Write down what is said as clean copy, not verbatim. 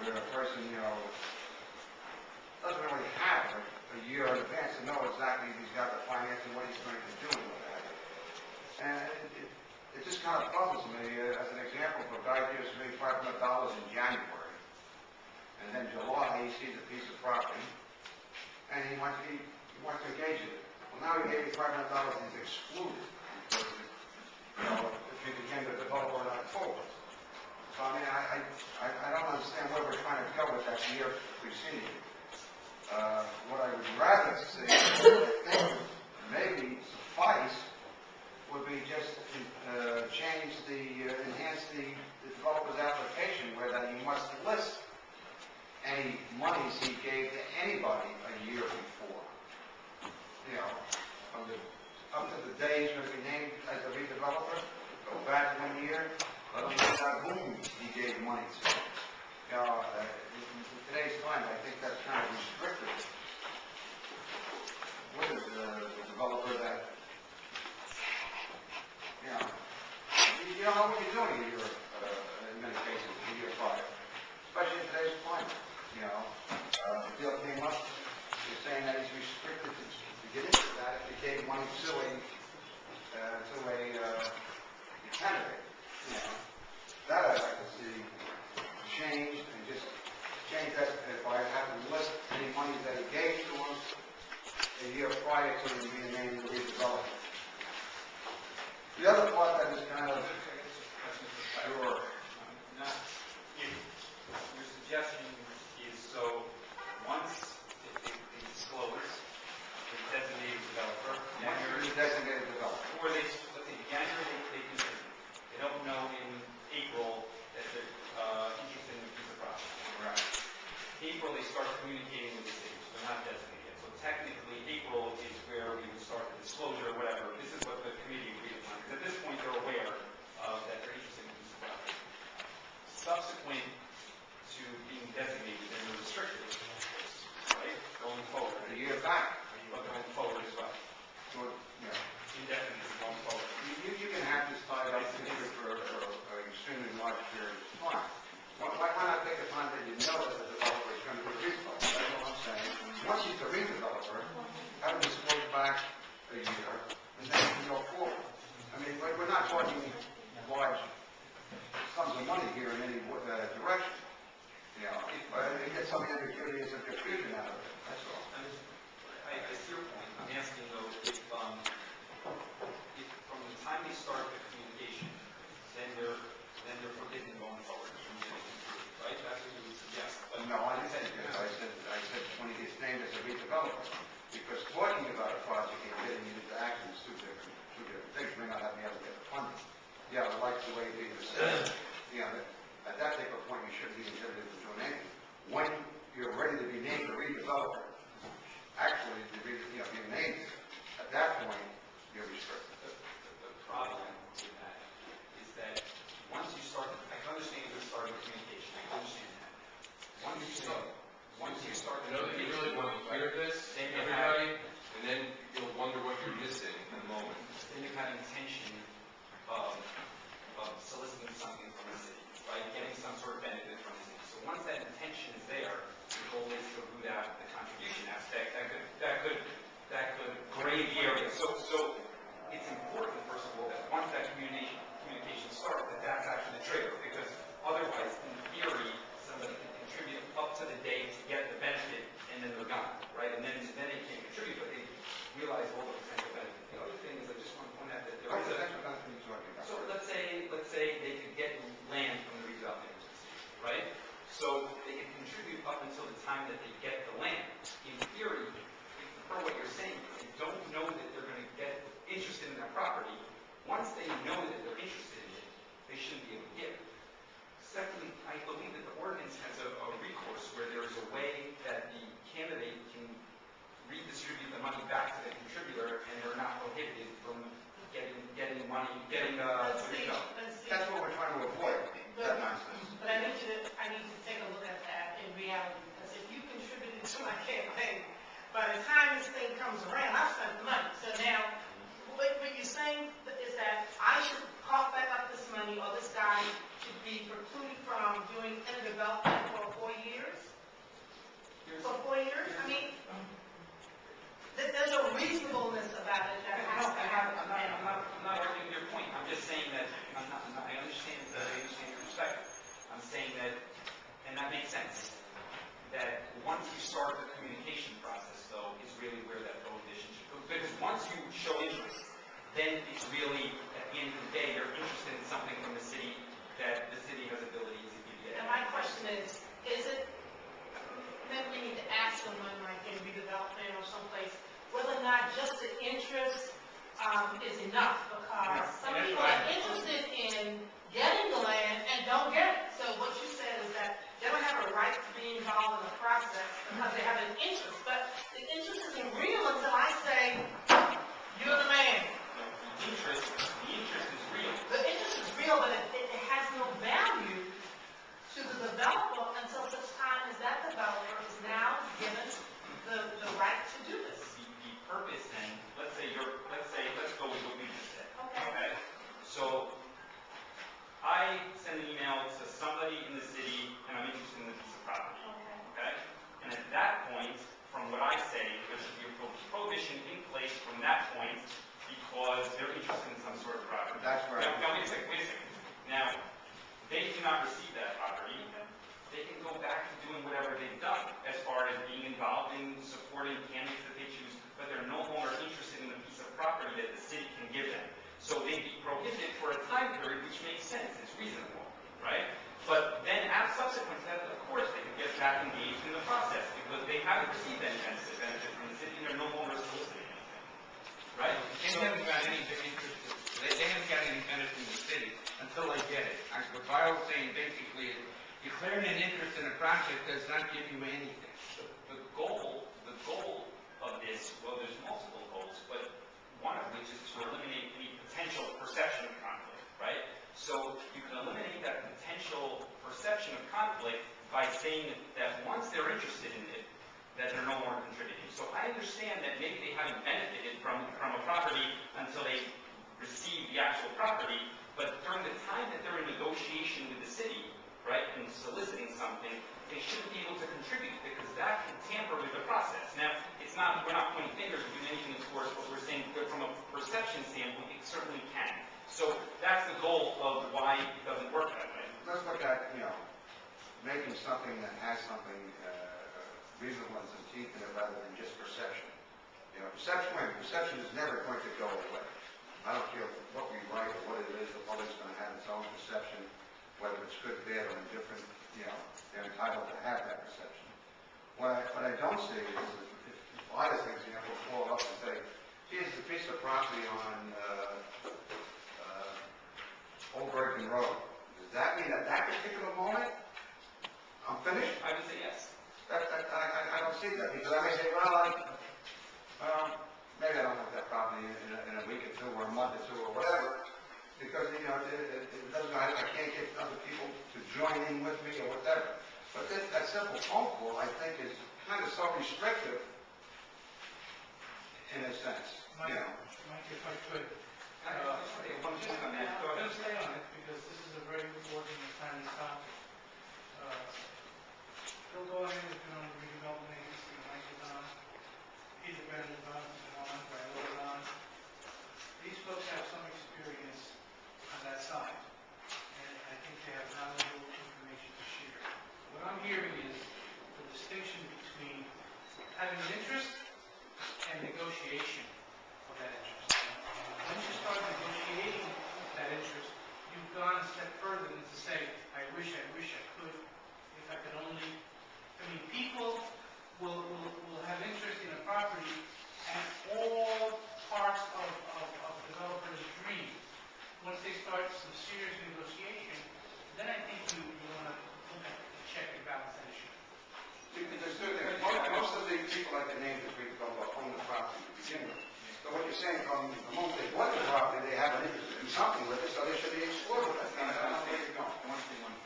where a person, doesn't really have a year in advance to know exactly if he's got the financing, what he's going to do and what have you. And it just kind of puzzles me, as an example, if a guy gives me $500 in January, and then July he sees a piece of property, and he wants to engage in it. Well, now he gave me $500, he's excluded, because, if he became the developer in October. So, I mean, I don't understand where we're trying to go with that year preceding. What I would rather see, what I think would maybe suffice, would be just enhance the developer's application where that he must list any monies he gave to anybody a year before. Up to the day he's going to be named as a redeveloper, go back 1 year, let him list out whom he gave money to. In today's time, I think that's kind of restricted. What is the developer that, you don't know what you're doing in many cases, a year prior, especially in today's climate. The deal came up, you're saying that he's restricted to get into that if he gave money to a candidate. That I'd like to see changed, and just change that if I have to list any money that he gave to him a year prior to him being named the redeveloper. The other part that is kind of sure. Your suggestion is so once they disclose the designated developer, Designated developer. or let's say January they do it. They don't know in April that they're interested in a piece of property. Right. April they start communicating with the city, so they're not designated yet. So technically April is where we would start the disclosure or whatever. This is what the committee agreed upon. Because at this point they're aware that they're interested in a piece of property. Subsequent to being designated, then they're restricted, right? Going forward. A year back. But going forward as well. Indefinitely going forward. You can have this tied up for an extremely large period of time. Why not take the time that you know that the developer is going to be a redeveloper? That's what I'm saying. Once he's a redeveloper, have him disclose back a year, and then he can go forward. I mean, we're not talking large sums of money here in any direction. But it gets some ambiguity and some confusion out of it. That's all. I see your point. I'm asking though if from the time they start the communication, then they're forbidden going forward from getting included, right? That's what you would suggest. But no, I didn't say that. I said when he gets named as a redeveloper, because talking about a project and getting it into action is two different things. You may not have the other get the funding. Yeah, I like the way he was saying. At that particular point, you shouldn't be intimidated to doing anything. When you're ready to be named a redeveloper, actually, being named, at that point, you're restricted. The problem with that is that once you start, I can preclude from doing any development for 4 years? For 4 years? I mean, there's a reasonableness about it that has to happen. I'm not arguing your point. I'm just saying that, I understand your perspective. I'm saying that, and that makes sense, that once you start the communication process, though, is really where that prohibition should go. Because once you show interest, then it's really, at the end of the day, you're interested in something from the city that the city has ability to give you. And my question is it, maybe we need to ask someone like in redevelopment or someplace, whether or not just the interest is enough, because some people are interested in getting the land and don't get it. So what you said is that they don't have a right to be involved in the process because they have an interest. But the interest isn't real until I say, you're the man. The interest is real. The interest is real, but it has no value to the developer until such time as that developer is now given the right to do this. The purpose then, let's go with what you just said. Okay. So I send an email to somebody in the city and I'm interested in the piece of property. Okay? And at that point, from what I say, there should be a prohibition in place from that point because they're interested in some sort of property. That's right. Now wait a second. Now, they do not receive that property. They can go back to doing whatever they've done as far as being involved in supporting candidates that they choose, but they're no longer interested in the piece of property that the city can give them. So they'd be prohibited for a time period, which makes sense. It's reasonable, right? But then, subsequent to that, of course, they can get back engaged in the process because they haven't received any benefit from the city and they're no longer soliciting anything, right? They haven't got any interest. They haven't got any benefit from the city until they get it. What Barbara was saying basically is declaring an interest in a project does not give you anything. The goal of this, well, there's multiple goals, but one of which is to eliminate any potential perception of conflict, right? So you can eliminate that potential perception of conflict by saying that once they're interested in it, that they're no longer contributing. So I understand that maybe they haven't benefited from a property until they receive the actual property, but during the time that they're in negotiation with the city, right, and soliciting something, they shouldn't be able to contribute because that can tamper with the process. Now, we're not pointing fingers or doing anything towards what we're saying, but from a perception standpoint, it certainly can. So that's the goal of why it doesn't work that way. Let's look at, making something that has something reasonable and some teeth in it rather than just perception. Perception is never going to go away. I don't care what we write or what it is, the public's going to have its own perception, whether it's good, bad, or indifferent, they're entitled to have that perception. What I don't see is if I, as an example, call up and say, here's a piece of property on Old Bergen Road. Does that mean at that particular moment, I'm finished? I would say yes. I don't see that, because I may say, well, maybe I don't want that property in a week or two, or a month or two, or whatever, because, it doesn't, I can't get other people to join in with me, or whatever. But that simple phone call, I think, is kind of so restrictive, in a sense, Mike, if I could, I'm going to stay on it because this is a very important and timely topic. Bill Gohan has been on the redevelopment agency, Mike is on. Peter Bennett is on, Randall is on. These folks have some experience on that side, and I think they have valuable information to share. What I'm hearing is the distinction between having an interest and negotiation of that interest. Once you start negotiating that interest, you've gone a step further than to say, I wish I could, if I could only. People will have interest in a property and all parts of the developer's dream. Once they start some serious negotiation, then I think you want to look at the check and balance that issue. There's two things. Most of the people like the names that we don't own the property to begin with. So what you're saying, from the moment they bought the property, they have an interest in something with it, so they should be explored. That's not where you're going. I want to say one thing.